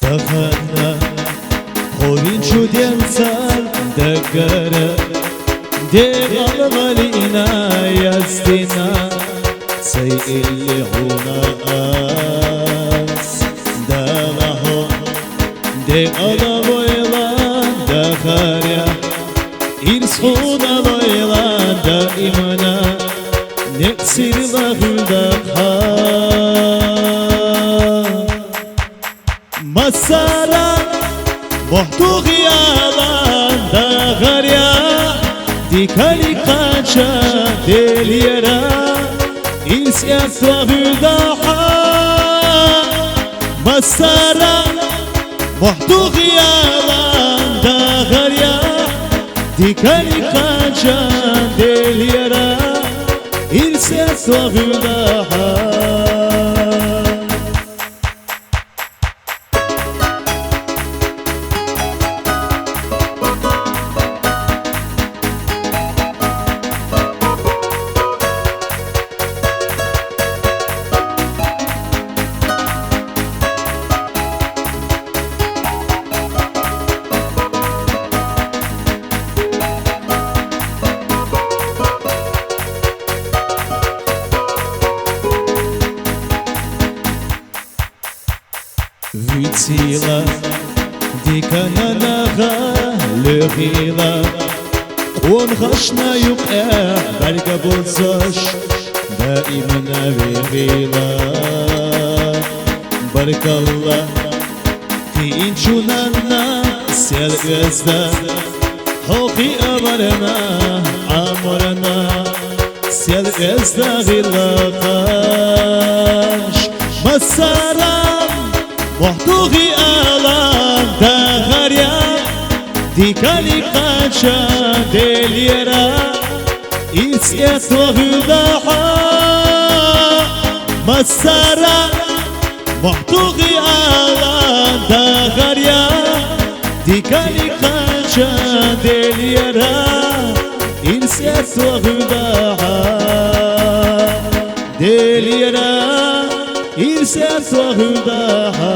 دخلنا خوين شو دينسان دقرة ديغال غالينا يستنا سيئلي هنا أس دغهون ديغال غويلان دخاريا إرسخونا غويلان دائمنا نكسر لغل دخار مسارا محتوغ يالان دغاريا ديكالي قانشا ديليرا إنسيات لغل دخار مسارا محتوغ يالان دغاريا ديكالي قانشا ديليرا إنسيات لغل دخار Vitsila dikana naga lehila on khashna yuq barga bolsash daimna vegila barkallah tinchunanna sel gözda hoqi amarna amrna sel gözda gilaqash masara محتوغي آلام دغاريا ديكالي قانشا ديليرا إسيات وغداحا مسارا محتوغي آلام دغاريا ديكالي قانشا ديليرا إسيات وغداحا ديليرا إرسال صهدها